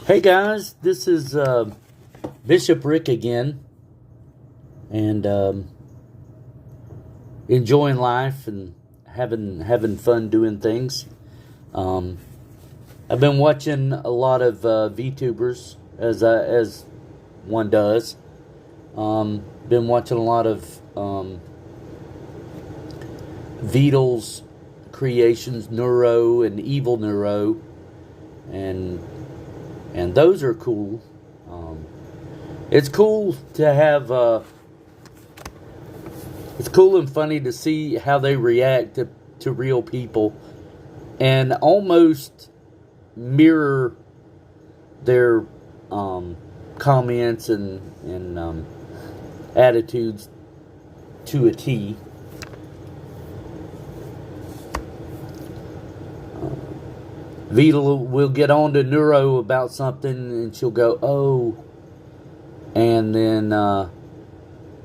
Hey guys, this is BishopRick again, and enjoying life and having fun doing things. I've been watching a lot of Vtubers as one does. Been watching a lot of Veedle's creations, Neuro and Evil Neuro, and those are cool. It's cool to have. It's cool and funny to see how they react to real people, and almost mirror their comments and attitudes to a T. Veedle will get on to Neuro about something, and she'll go, "Oh," and then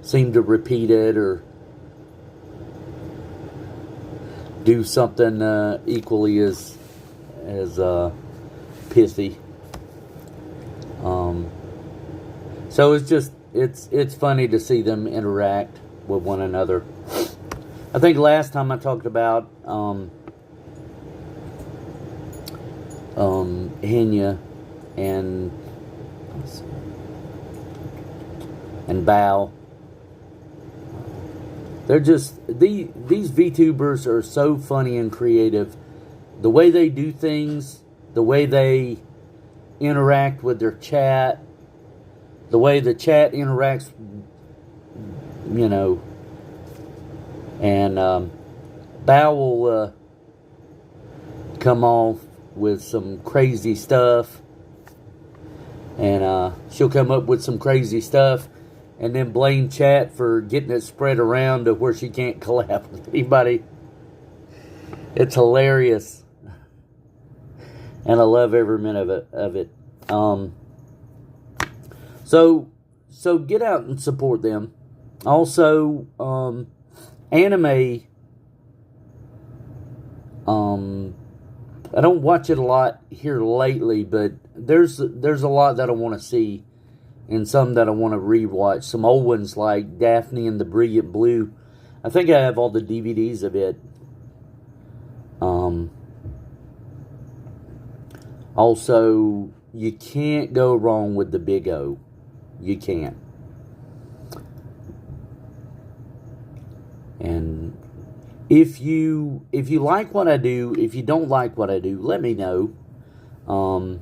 seem to repeat it or do something equally as pithy. So it's funny to see them interact with one another. I think last time I talked about Henya and Bao. They're just these VTubers are so funny and creative. The way they do things, the way they interact with their chat, the way the chat interacts, and Bao will come off with some crazy stuff, and she'll come up with some crazy stuff and then blame chat for getting it spread around to where she can't collab with anybody. It's hilarious, and I love every minute of it. So get out and support them. Also, anime. I don't watch it a lot here lately, but there's a lot that I want to see, and some that I want to rewatch. Some old ones like Daphne and the Brilliant Blue. I think I have all the DVDs of it. Also, you can't go wrong with the Big O. You can't. And if you like what I do, if you don't like what I do, let me know. You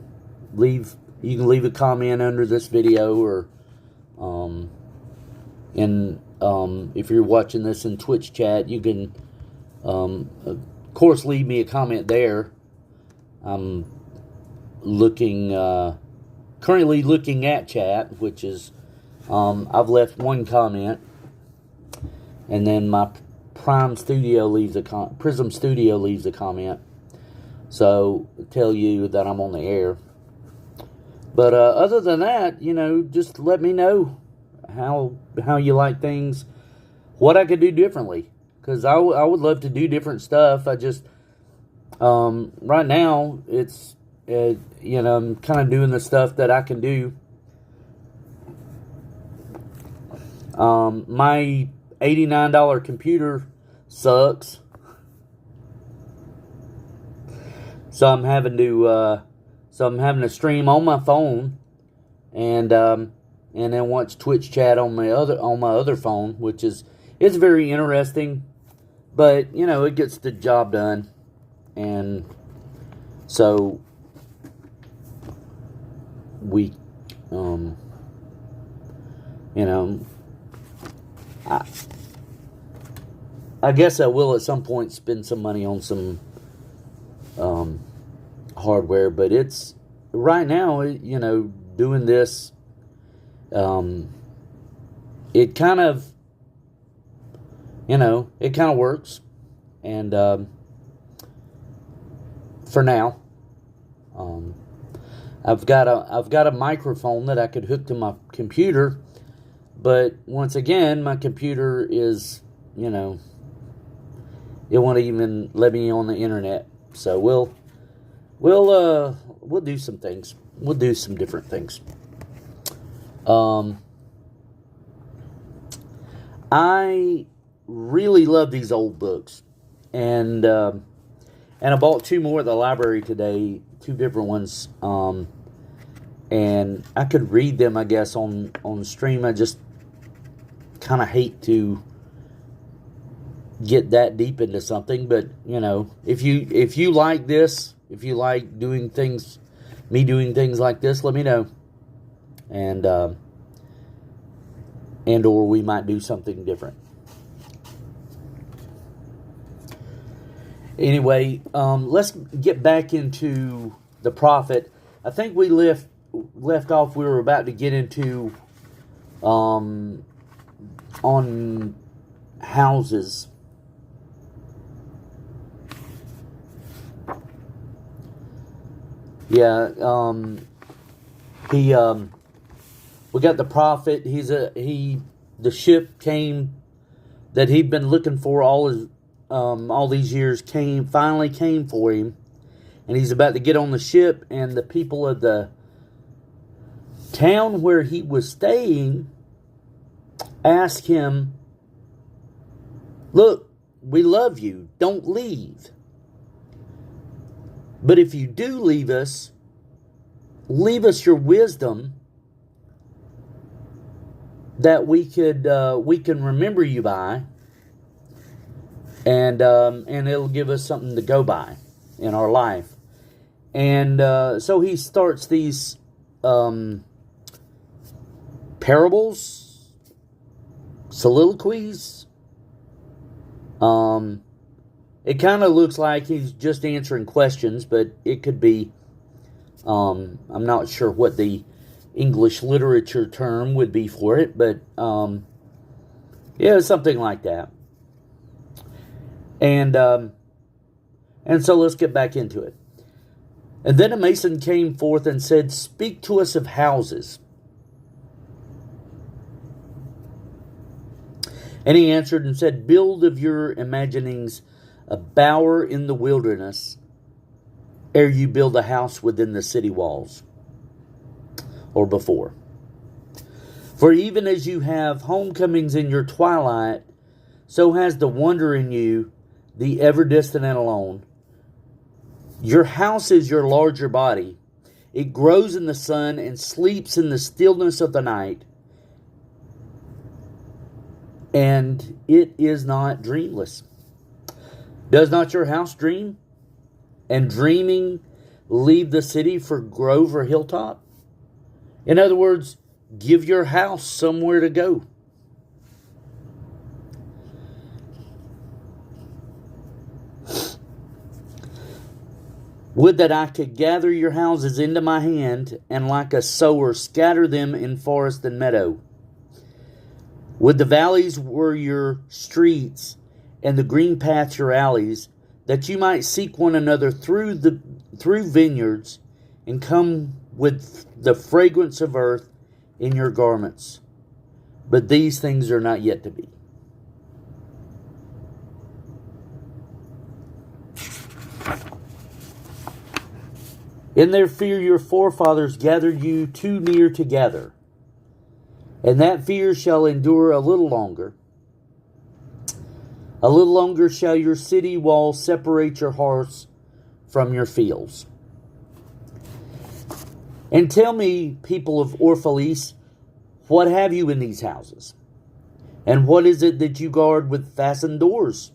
can leave a comment under this video, or if you're watching this in Twitch chat, you can of course leave me a comment there. I'm currently looking at chat, which is I've left one comment, and then my Prism Studio leaves a comment, so tell you that I'm on the air. But other than that, just let me know how you like things, what I could do differently, because I would love to do different stuff. I just right now it's I'm kind of doing the stuff that I can do. My $89 computer sucks, so I'm having to stream on my phone, and then watch Twitch chat on my other phone, which it's very interesting, but it gets the job done, and so we I guess I will at some point spend some money on some hardware, but it's right now, doing this, it kind of works, and for now, I've got a microphone that I could hook to my computer, but once again, my computer is, it won't even let me on the internet. So we'll we'll do some things. We'll do some different things. I really love these old books, and I bought 2 more at the library today, 2 different ones. And I could read them, I guess, on stream. I just kind of hate to get that deep into something, but if you like this, if you like doing things like this, let me know, and or we might do something different. Anyway, let's get back into the prophet. I think we left off. We were about to get into on houses. Yeah, we got the prophet. The ship came that he'd been looking for all these years finally came for him, and he's about to get on the ship, and the people of the town where he was staying asked him, "Look, we love you. Don't leave. But if you do leave us your wisdom that we can remember you by, and it'll give us something to go by in our life." And so he starts these parables, soliloquies. It kind of looks like he's just answering questions, but it could be, I'm not sure what the English literature term would be for it, but yeah, something like that. And so let's get back into it. "And then a mason came forth and said, 'Speak to us of houses.' And he answered and said, 'Build of your imaginings a bower in the wilderness, ere you build a house within the city walls,' or before. 'For even as you have homecomings in your twilight, so has the wonder in you, the ever distant and alone. Your house is your larger body. It grows in the sun and sleeps in the stillness of the night. And it is not dreamless. Does not your house dream? And dreaming leave the city for grove or hilltop?' In other words, give your house somewhere to go. Would that I could gather your houses into my hand, and like a sower scatter them in forest and meadow. Would the valleys were your streets, and the green paths your alleys, that you might seek one another through vineyards, and come with the fragrance of earth in your garments. But these things are not yet to be.'" "In their fear your forefathers gathered you too near together, and that fear shall endure a little longer. A little longer shall your city walls separate your hearths from your fields. And tell me, people of Orphalis, what have you in these houses? And what is it that you guard with fastened doors?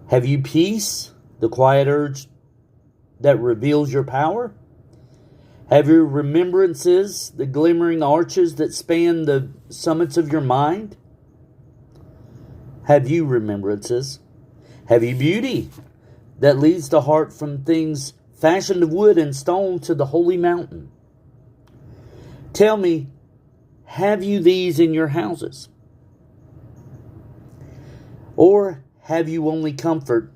Have you peace, the quiet urge that reveals your power? Have you remembrances, the glimmering arches that span the summits of your mind? Have you remembrances? Have you beauty that leads the heart from things fashioned of wood and stone to the holy mountain? Tell me, have you these in your houses? Or have you only comfort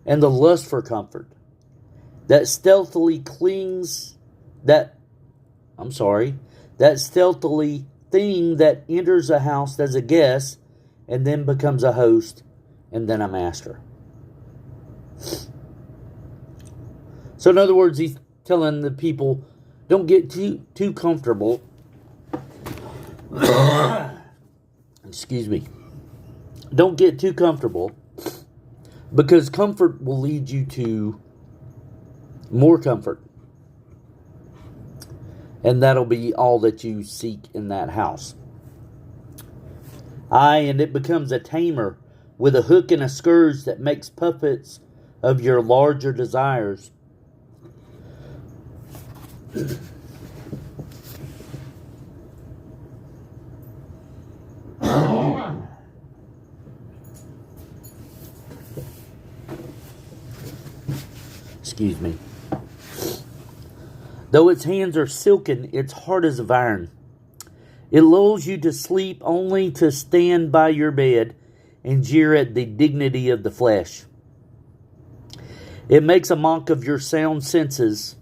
and the lust for comfort that stealthily that stealthily thing that enters a house as a guest and then becomes a host and then a master?" So in other words, he's telling the people, don't get too comfortable. Excuse me. Don't get too comfortable, because comfort will lead you to more comfort. And that'll be all that you seek in that house. And it becomes a tamer with a hook and a scourge that makes puppets of your larger desires. Excuse me. Though its hands are silken, its heart is of iron. It lulls you to sleep only to stand by your bed and jeer at the dignity of the flesh. It makes a mock of your sound senses,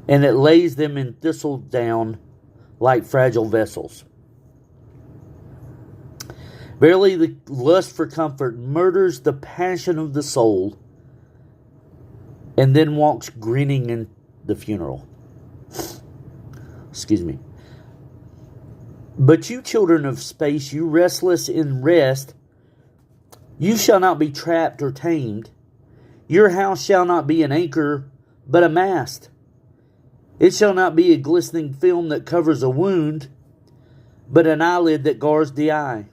and it lays them in thistledown like fragile vessels. Verily, the lust for comfort murders the passion of the soul, and then walks grinning in the funeral. Excuse me. But you children of space, you restless in rest, you shall not be trapped or tamed. Your house shall not be an anchor, but a mast. It shall not be a glistening film that covers a wound, but an eyelid that guards the eye.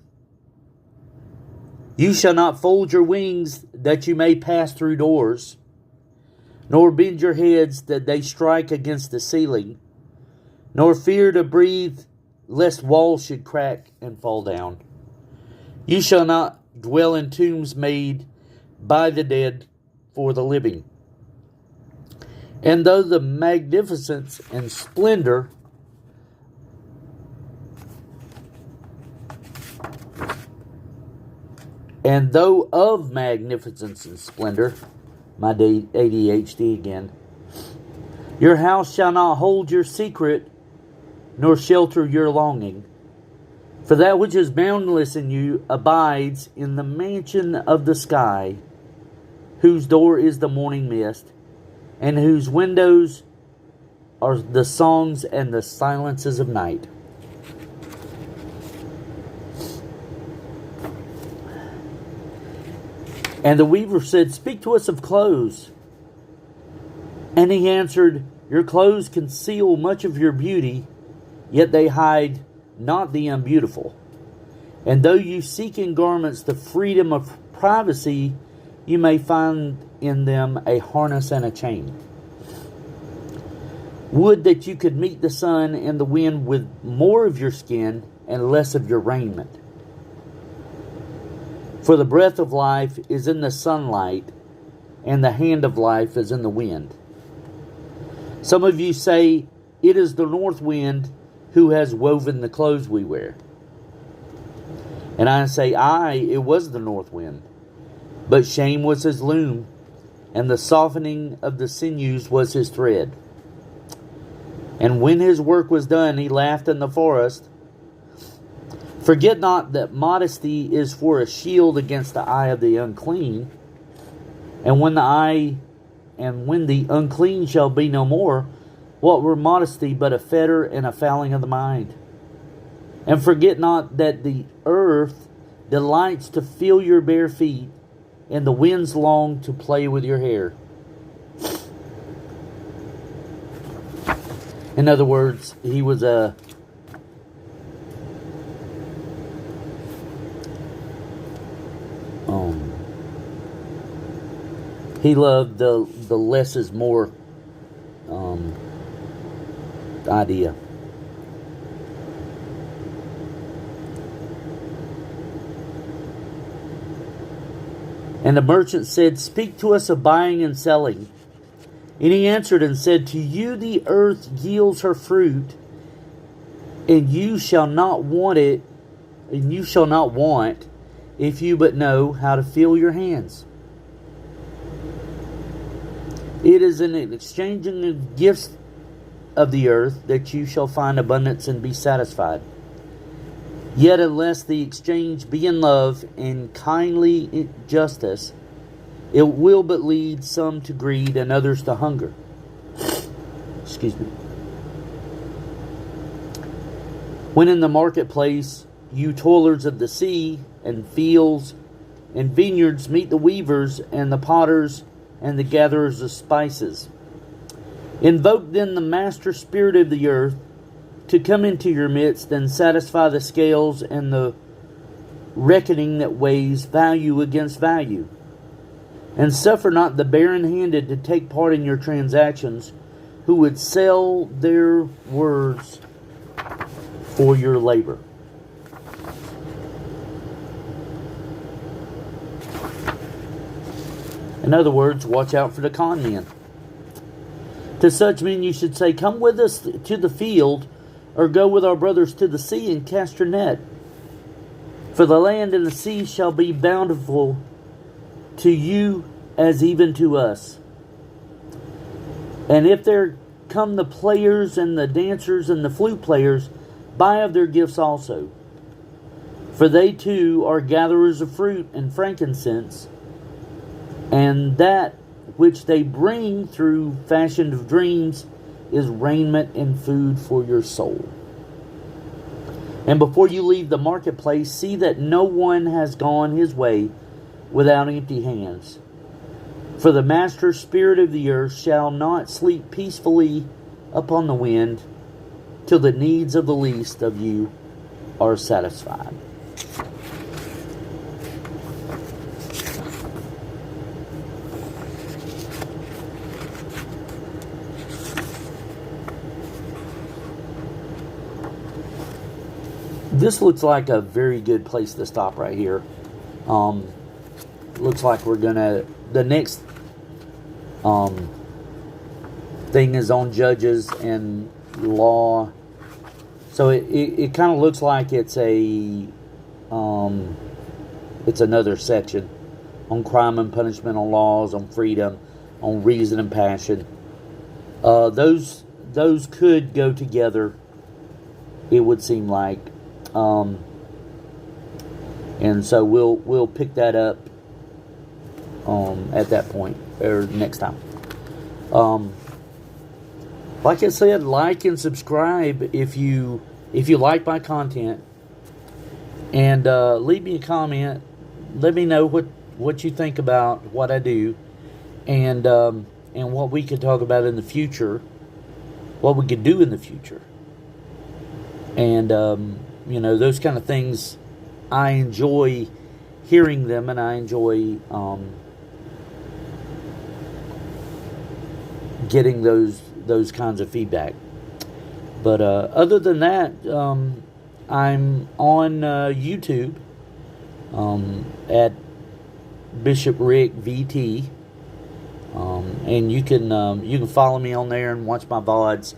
You shall not fold your wings that you may pass through doors, nor bend your heads that they strike against the ceiling, nor fear to breathe lest walls should crack and fall down. You shall not dwell in tombs made by the dead for the living. And though the magnificence and splendor of magnificence and splendor, my ADHD again, your house shall not hold your secret, nor shelter your longing. For that which is boundless in you abides in the mansion of the sky, whose door is the morning mist, and whose windows are the songs and the silences of night. And the weaver said, Speak to us of clothes. And he answered, Your clothes conceal much of your beauty, yet they hide not the unbeautiful. And though you seek in garments the freedom of privacy, you may find in them a harness and a chain. Would that you could meet the sun and the wind with more of your skin and less of your raiment. For the breath of life is in the sunlight, and the hand of life is in the wind. Some of you say, It is the north wind who has woven the clothes we wear. And I say, it was the north wind. But shame was his loom, and the softening of the sinews was his thread. And when his work was done, he laughed in the forest. Forget not that modesty is for a shield against the eye of the unclean. And when the unclean shall be no more, what were modesty but a fetter and a fouling of the mind? And forget not that the earth delights to feel your bare feet, and the winds long to play with your hair. In other words, he was he loved the less is more idea. And the merchant said, Speak to us of buying and selling. And he answered and said, To you the earth yields her fruit, and you shall not want it, and you shall not want, if you but know how to fill your hands. It is in exchanging the gifts of the earth that you shall find abundance and be satisfied. Yet unless the exchange be in love and kindly justice, It will but lead some to greed and others to hunger. Excuse me. When in the marketplace, you toilers of the sea and fields and vineyards meet the weavers and the potters and the gatherers of spices. Invoke then the master spirit of the earth to come into your midst and satisfy the scales and the reckoning that weighs value against value. And suffer not the barren-handed to take part in your transactions, who would sell their words for your labor. In other words, watch out for the con men. To such men you should say, come with us to the field, or go with our brothers to the sea and cast your net. For the land and the sea shall be bountiful to you as even to us. And if there come the players and the dancers and the flute players, buy of their gifts also. For they too are gatherers of fruit and frankincense, and that which they bring through fashioned of dreams is raiment and food for your soul. And before you leave the marketplace, see that no one has gone his way without empty hands. For the master spirit of the earth shall not sleep peacefully upon the wind till the needs of the least of you are satisfied. This looks like a very good place to stop right here. Looks like we're gonna, the next thing is on judges and law. So it kind of looks like it's a it's another section on crime and punishment, on laws, on freedom, on reason and passion. Those could go together, it would seem like. And so we'll pick that up at that point, or next time. Like I said, like and subscribe if you like my content, and leave me a comment. Let me know what you think about what I do, and what we could talk about in the future, what we could do in the future, and those kind of things. I enjoy hearing them, and I enjoy getting those kinds of feedback. But other than that, I'm on YouTube at BishopRick VT, and you can follow me on there and watch my VODs.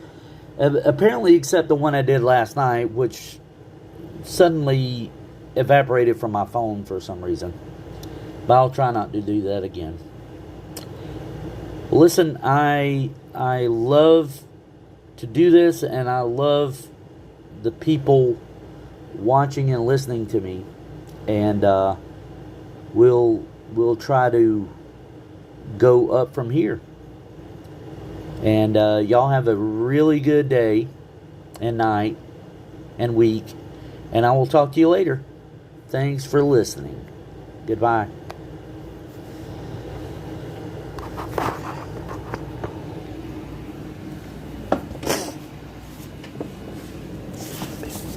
Apparently, except the one I did last night, which suddenly evaporated from my phone for some reason. But I'll try not to do that again. Listen, I love to do this, and I love the people watching and listening to me, and we'll try to go up from here. And y'all have a really good day and night and week, and I will talk to you later. Thanks for listening. Goodbye.